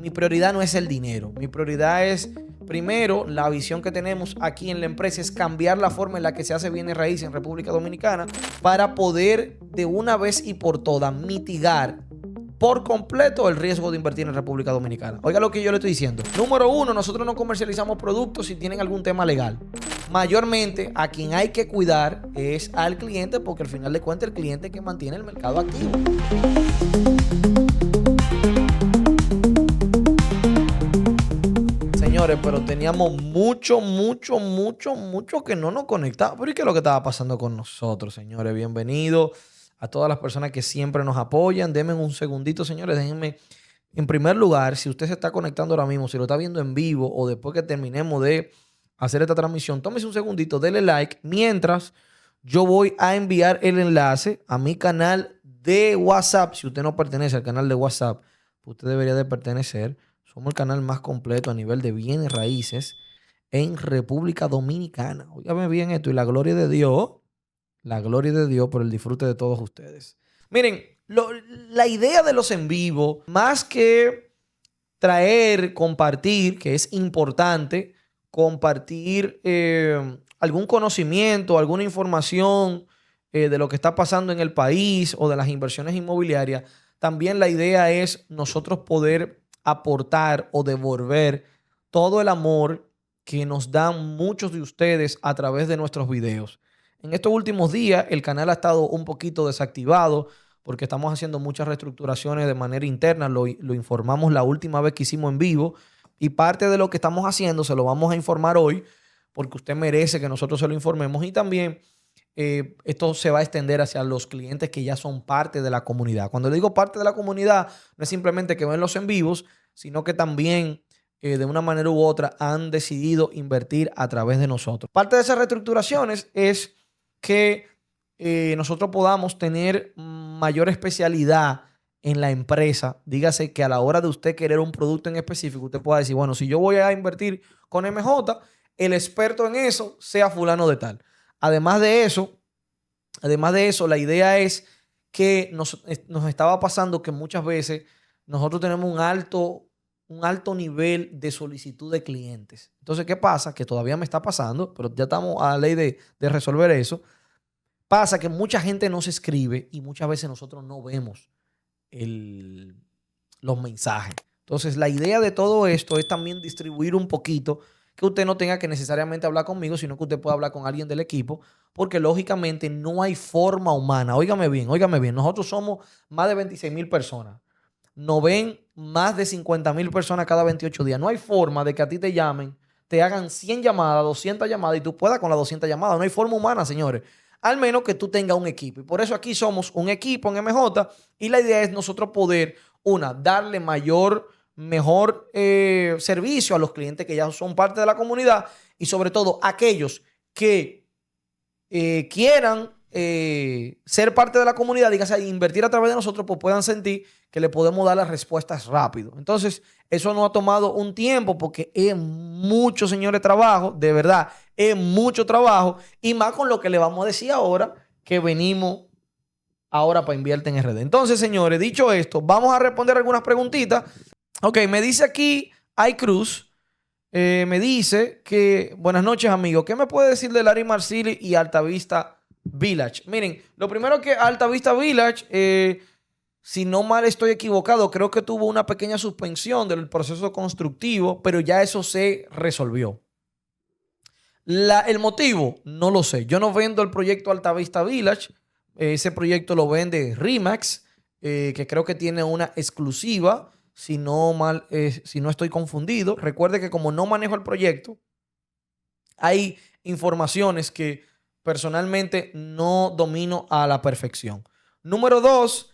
mi prioridad no es el dinero. Mi prioridad es, primero, la visión que tenemos aquí en la empresa es cambiar la forma en la que se hace bienes raíces en República Dominicana para poder de una vez y por todas mitigar por completo el riesgo de invertir en República Dominicana. Oiga lo que yo le estoy diciendo. Número uno, nosotros no comercializamos productos si tienen algún tema legal. Mayormente a quien hay que cuidar es al cliente, porque al final de cuentas el cliente es que mantiene el mercado activo. Señores, pero teníamos mucho que no nos conectaba. Pero ¿y qué es lo que estaba pasando con nosotros, señores? Bienvenidos a todas las personas que siempre nos apoyan. Denme un segundito, señores. Déjenme, en primer lugar, si usted se está conectando ahora mismo, si lo está viendo en vivo o después que terminemos de hacer esta transmisión, tómese un segundito, dele like, mientras yo voy a enviar el enlace a mi canal de WhatsApp. Si usted no pertenece al canal de WhatsApp, usted debería de pertenecer. Somos el canal más completo a nivel de bienes raíces en República Dominicana. Óigame bien esto, y la gloria de Dios por el disfrute de todos ustedes. Miren, la idea de los en vivo, más que traer, compartir, que es importante, compartir algún conocimiento, alguna información de lo que está pasando en el país o de las inversiones inmobiliarias, también la idea es nosotros poder aportar o devolver todo el amor que nos dan muchos de ustedes a través de nuestros videos. En estos últimos días el canal ha estado un poquito desactivado porque estamos haciendo muchas reestructuraciones de manera interna. Lo informamos la última vez que hicimos en vivo y parte de lo que estamos haciendo se lo vamos a informar hoy porque usted merece que nosotros se lo informemos, y también esto se va a extender hacia los clientes que ya son parte de la comunidad. Cuando le digo parte de la comunidad, no es simplemente que ven los en vivos, sino que también de una manera u otra han decidido invertir a través de nosotros. Parte de esas reestructuraciones es que nosotros podamos tener mayor especialidad en la empresa. Dígase que a la hora de usted querer un producto en específico, usted pueda decir, bueno, si yo voy a invertir con MJ, el experto en eso sea fulano de tal. Además de eso, la idea es que nos estaba pasando que muchas veces nosotros tenemos un alto nivel de solicitud de clientes. Entonces, ¿qué pasa? Que todavía me está pasando, pero ya estamos a la ley de resolver eso. Pasa que mucha gente nos escribe y muchas veces nosotros no vemos los mensajes. Entonces, la idea de todo esto es también distribuir un poquito, que usted no tenga que necesariamente hablar conmigo, sino que usted pueda hablar con alguien del equipo, porque lógicamente no hay forma humana. Óigame bien. Nosotros somos más de 26,000 personas. Nos ven más de 50,000 personas cada 28 días. No hay forma de que a ti te llamen, te hagan 100 llamadas, 200 llamadas y tú puedas con las 200 llamadas. No hay forma humana, señores. Al menos que tú tengas un equipo. Y por eso aquí somos un equipo en MJ, y la idea es nosotros poder, darle mejor servicio a los clientes que ya son parte de la comunidad, y sobre todo aquellos que quieran ser parte de la comunidad, dígase, invertir a través de nosotros, pues puedan sentir que le podemos dar las respuestas rápido. Entonces, eso nos ha tomado un tiempo porque es mucho, señores, trabajo, de verdad, es mucho trabajo, y más con lo que le vamos a decir ahora, que venimos ahora para Invierte en RD. Entonces, señores, dicho esto, vamos a responder algunas preguntitas. Ok, me dice aquí iCruz, me dice que, buenas noches, amigo, ¿qué me puede decir de Larimar City y Altavista Village? Miren, lo primero que Altavista Village, si no mal estoy equivocado, creo que tuvo una pequeña suspensión del proceso constructivo, pero ya eso se resolvió. El motivo, no lo sé. Yo no vendo el proyecto Altavista Village. Ese proyecto lo vende RE/MAX, que creo que tiene una exclusiva, si no estoy confundido. Recuerde que como no manejo el proyecto, hay informaciones que personalmente no domino a la perfección. Número 2,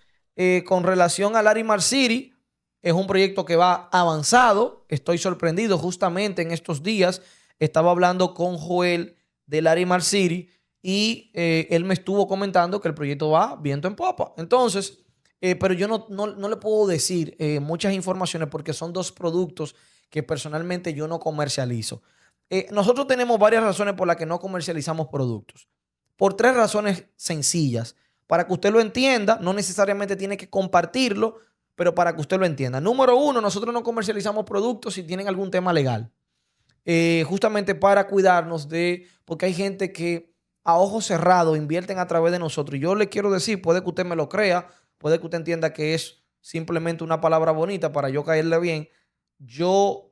con relación a Larimar City, es un proyecto que va avanzado. Estoy sorprendido. Justamente en estos días estaba hablando con Joel de Larimar City y él me estuvo comentando que el proyecto va viento en popa. Entonces, pero yo no le puedo decir muchas informaciones porque son dos productos que personalmente yo no comercializo. Nosotros tenemos varias razones por las que no comercializamos productos. Por 3 razones sencillas. Para que usted lo entienda, no necesariamente tiene que compartirlo, pero para que usted lo entienda. Número uno, nosotros no comercializamos productos si tienen algún tema legal. Justamente para cuidarnos porque hay gente que a ojos cerrados invierten a través de nosotros. Y yo le quiero decir, puede que usted me lo crea, puede que usted entienda que es simplemente una palabra bonita para yo caerle bien.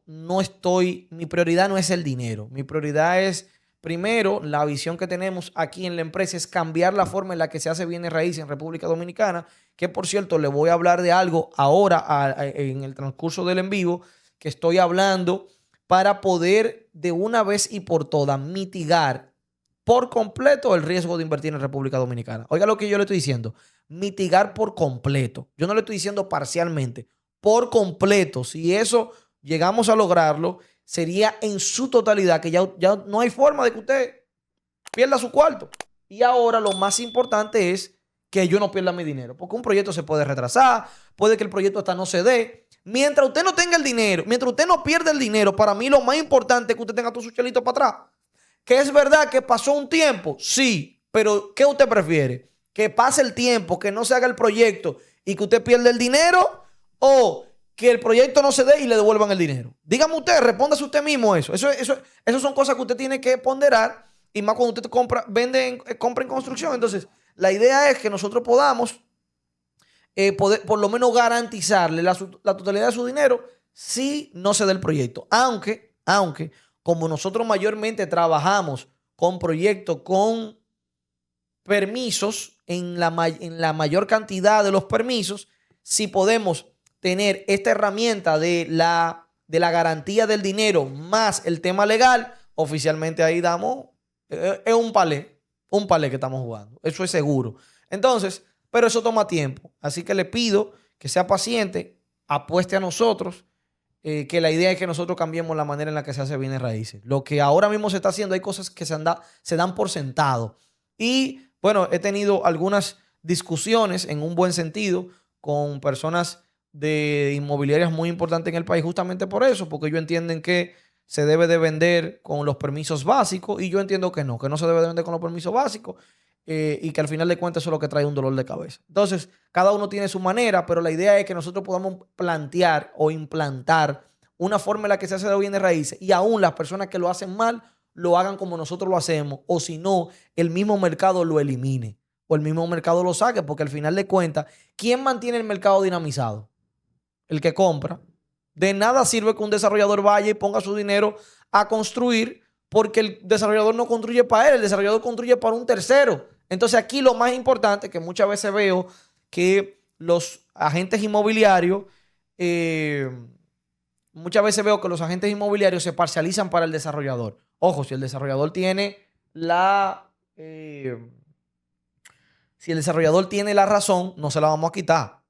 Mi prioridad no es el dinero. Mi prioridad es, primero, la visión que tenemos aquí en la empresa es cambiar la forma en la que se hace bienes raíces en República Dominicana, que por cierto, le voy a hablar de algo ahora en el transcurso del en vivo, que estoy hablando para poder de una vez y por todas mitigar por completo el riesgo de invertir en República Dominicana. Oiga lo que yo le estoy diciendo, mitigar por completo. Yo no le estoy diciendo parcialmente, por completo. Si eso llegamos a lograrlo, sería en su totalidad, que ya no hay forma de que usted pierda su cuarto. Y ahora lo más importante es que yo no pierda mi dinero, porque un proyecto se puede retrasar, puede que el proyecto hasta no se dé. Mientras usted no tenga el dinero, mientras usted no pierda el dinero, para mí lo más importante es que usted tenga todo su chelito para atrás. ¿Que es verdad que pasó un tiempo? Sí, pero ¿qué usted prefiere? ¿Que pase el tiempo, que no se haga el proyecto y que usted pierda el dinero? ¿O que el proyecto no se dé y le devuelvan el dinero? Dígame usted, respóndase usted mismo eso. Eso son cosas que usted tiene que ponderar, y más cuando usted compra en construcción. Entonces, la idea es que nosotros podamos poder por lo menos garantizarle la totalidad de su dinero si no se da el proyecto. Aunque, como nosotros mayormente trabajamos con proyectos con permisos, en la mayor cantidad de los permisos, si podemos tener esta herramienta de la garantía del dinero más el tema legal, oficialmente ahí damos, es un palé que estamos jugando. Eso es seguro. Entonces, pero eso toma tiempo. Así que le pido que sea paciente, apueste a nosotros, que la idea es que nosotros cambiemos la manera en la que se hace bienes raíces. Lo que ahora mismo se está haciendo, hay cosas que se dan por sentado. Y bueno, he tenido algunas discusiones en un buen sentido con personas de inmobiliarias muy importantes en el país, justamente por eso, porque ellos entienden que se debe de vender con los permisos básicos, y yo entiendo que no se debe de vender con los permisos básicos, y que al final de cuentas eso es lo que trae un dolor de cabeza. Entonces, cada uno tiene su manera, pero la idea es que nosotros podamos plantear o implantar una forma en la que se hace de bienes raíces, y aún las personas que lo hacen mal lo hagan como nosotros lo hacemos, o si no, el mismo mercado lo elimine o el mismo mercado lo saque, porque al final de cuentas, ¿quién mantiene el mercado dinamizado? El que compra. De nada sirve que un desarrollador vaya y ponga su dinero a construir, porque el desarrollador no construye para él, el desarrollador construye para un tercero. Entonces aquí lo más importante, que muchas veces veo que los agentes inmobiliarios, se parcializan para el desarrollador. Ojo, si el desarrollador tiene si el desarrollador tiene la razón, no se la vamos a quitar.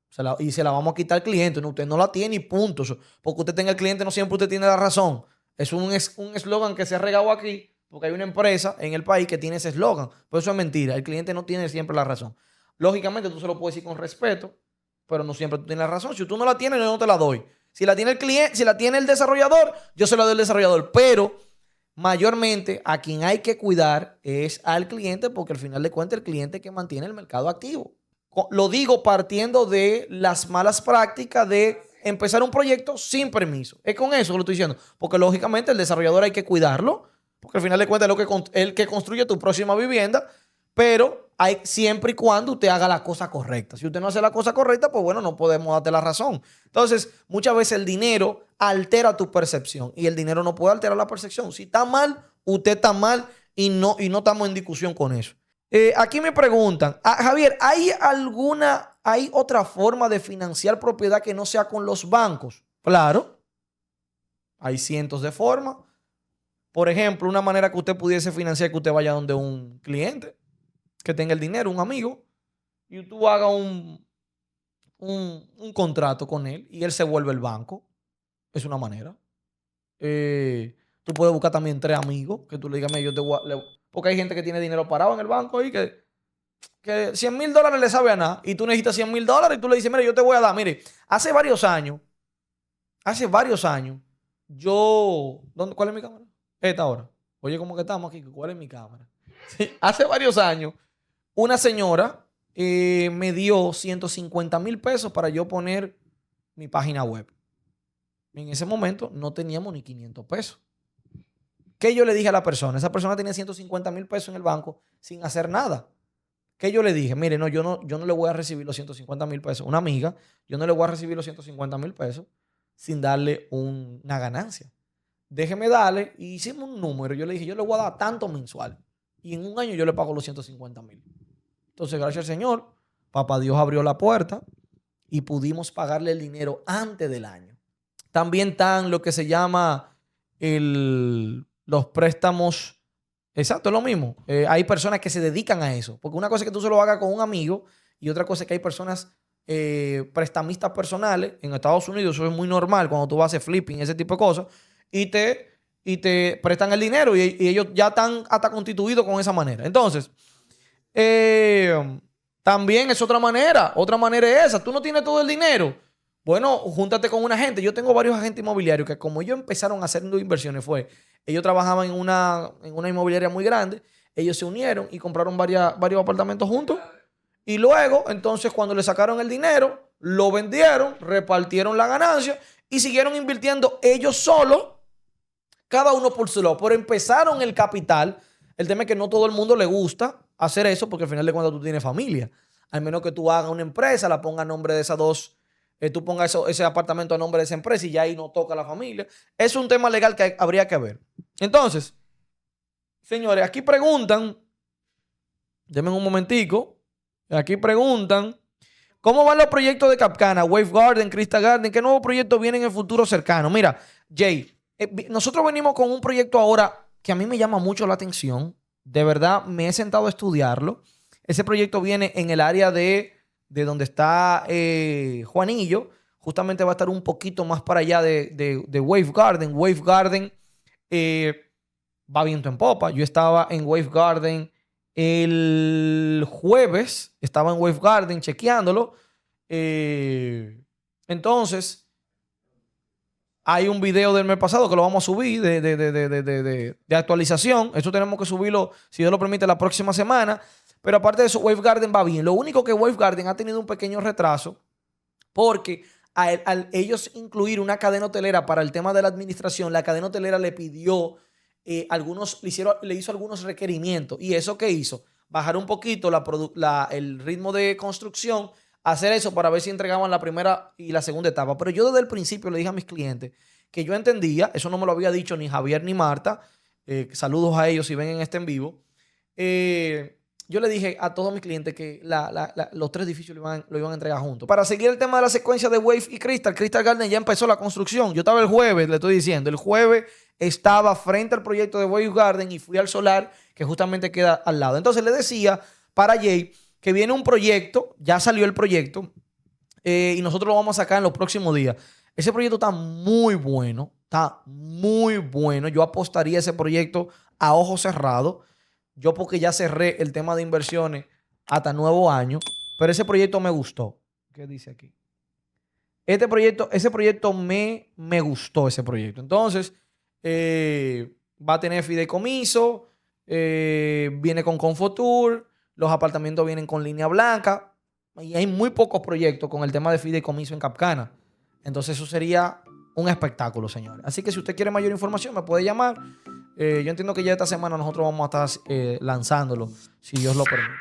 Y se la vamos a quitar al cliente. No, usted no la tiene y punto. Porque usted tenga el cliente, no siempre usted tiene la razón. Es un eslogan que se ha regado aquí, porque hay una empresa en el país que tiene ese eslogan. Pero eso es mentira. El cliente no tiene siempre la razón. Lógicamente, tú se lo puedes decir con respeto, pero no siempre tú tienes la razón. Si tú no la tienes, yo no te la doy. Si la tiene el cliente, si la tiene el desarrollador, yo se la doy al desarrollador. Pero mayormente a quien hay que cuidar es al cliente, porque al final de cuentas el cliente es que mantiene el mercado activo. Lo digo partiendo de las malas prácticas de empezar un proyecto sin permiso. Es con eso que lo estoy diciendo. Porque lógicamente el desarrollador hay que cuidarlo, porque al final de cuentas es el que construye tu próxima vivienda, pero siempre y cuando usted haga la cosa correcta. Si usted no hace la cosa correcta, pues bueno, no podemos darte la razón. Entonces, muchas veces el dinero altera tu percepción, y el dinero no puede alterar la percepción. Si está mal, usted está mal, y no estamos en discusión con eso. Aquí me preguntan, Javier, ¿hay otra forma de financiar propiedad que no sea con los bancos? Claro, hay cientos de formas. Por ejemplo, una manera que usted pudiese financiar, que usted vaya donde un cliente que tenga el dinero, un amigo, y tú hagas un contrato con él y él se vuelve el banco. Es una manera. Tú puedes buscar también 3 amigos que tú le digas, yo te voy porque hay gente que tiene dinero parado en el banco ahí que $100,000 le sabe a nada, y tú necesitas $100,000 y tú le dices, mire, yo te voy a dar. Mire, hace varios años, ¿cuál es mi cámara? Esta ahora. Oye, ¿cómo que estamos aquí? ¿Cuál es mi cámara? Sí, hace varios años, una señora me dio $150,000 para yo poner mi página web. En ese momento no teníamos ni 500 pesos. ¿Qué yo le dije a la persona? Esa persona tenía 150,000 pesos en el banco sin hacer nada. ¿Qué yo le dije? Mire, no, yo no le voy a recibir los 150,000 pesos. Una amiga, yo no le voy a recibir los 150,000 pesos sin darle una ganancia. Déjeme darle. Y hicimos un número. Yo le dije, yo le voy a dar tanto mensual. Y en un año yo le pago los 150,000. Entonces, gracias al Señor, Papá Dios abrió la puerta y pudimos pagarle el dinero antes del año. También están lo que se llama los préstamos. Exacto, es lo mismo. Hay personas que se dedican a eso. Porque una cosa es que tú se lo hagas con un amigo y otra cosa es que hay personas prestamistas personales. En Estados Unidos eso es muy normal cuando tú vas a hacer flipping, ese tipo de cosas. Y te prestan el dinero y ellos ya están hasta constituidos con esa manera. Entonces, también es otra manera. Otra manera es esa. Tú no tienes todo el dinero. Bueno, júntate con una gente. Yo tengo varios agentes inmobiliarios que como ellos empezaron haciendo inversiones ellos trabajaban en una inmobiliaria muy grande. Ellos se unieron y compraron varios apartamentos juntos. Y luego, entonces, cuando le sacaron el dinero, lo vendieron, repartieron la ganancia y siguieron invirtiendo ellos solos, cada uno por su lado. Pero empezaron el capital. El tema es que no todo el mundo le gusta hacer eso porque al final de cuentas tú tienes familia. Al menos que tú hagas una empresa, la pongas a nombre de esas dos. Tú pongas ese apartamento a nombre de esa empresa y ya ahí no toca a la familia. Es un tema legal que habría que ver. Entonces, señores, aquí preguntan, denme un momentico, aquí preguntan, ¿cómo van los proyectos de Capcana, Wave Garden, Crystal Garden? ¿Qué nuevos proyectos vienen en el futuro cercano? Mira, Jay, nosotros venimos con un proyecto ahora que a mí me llama mucho la atención. De verdad, me he sentado a estudiarlo. Ese proyecto viene en el área de donde está Juanillo. Justamente va a estar un poquito más para allá de Wave Garden. Wave Garden va viento en popa. Yo estaba en Wave Garden el jueves. Estaba en Wave Garden chequeándolo. Entonces, hay un video del mes pasado que lo vamos a subir de actualización. Eso tenemos que subirlo, si Dios lo permite, la próxima semana. Pero aparte de eso, Wave Garden va bien. Lo único que Wave Garden ha tenido un pequeño retraso porque al ellos incluir una cadena hotelera para el tema de la administración, la cadena hotelera le pidió le hizo algunos requerimientos. ¿Y eso qué hizo? Bajar un poquito el ritmo de construcción, hacer eso para ver si entregaban la primera y la segunda etapa. Pero yo desde el principio le dije a mis clientes que yo entendía, eso no me lo había dicho ni Javier ni Marta, saludos a ellos si ven en este en vivo, yo le dije a todos mis clientes que los tres edificios lo iban a entregar juntos. Para seguir el tema de la secuencia de Wave y Crystal Garden ya empezó la construcción. Yo estaba el jueves, le estoy diciendo, el jueves estaba frente al proyecto de Wave Garden y fui al solar que justamente queda al lado. Entonces le decía para Jay que viene un proyecto, ya salió el proyecto y nosotros lo vamos a sacar en los próximos días. Ese proyecto está muy bueno, está muy bueno. Yo apostaría a ese proyecto a ojos cerrados. Yo porque ya cerré el tema de inversiones hasta nuevo año, pero ese proyecto me gustó. ¿Qué dice aquí? Ese proyecto me gustó, ese proyecto. Entonces, va a tener fideicomiso, viene con Confotur, los apartamentos vienen con línea blanca y hay muy pocos proyectos con el tema de fideicomiso en Capcana. Entonces, eso sería un espectáculo, señores. Así que si usted quiere mayor información, me puede llamar. Yo entiendo que ya esta semana nosotros vamos a estar lanzándolo, si Dios lo permite.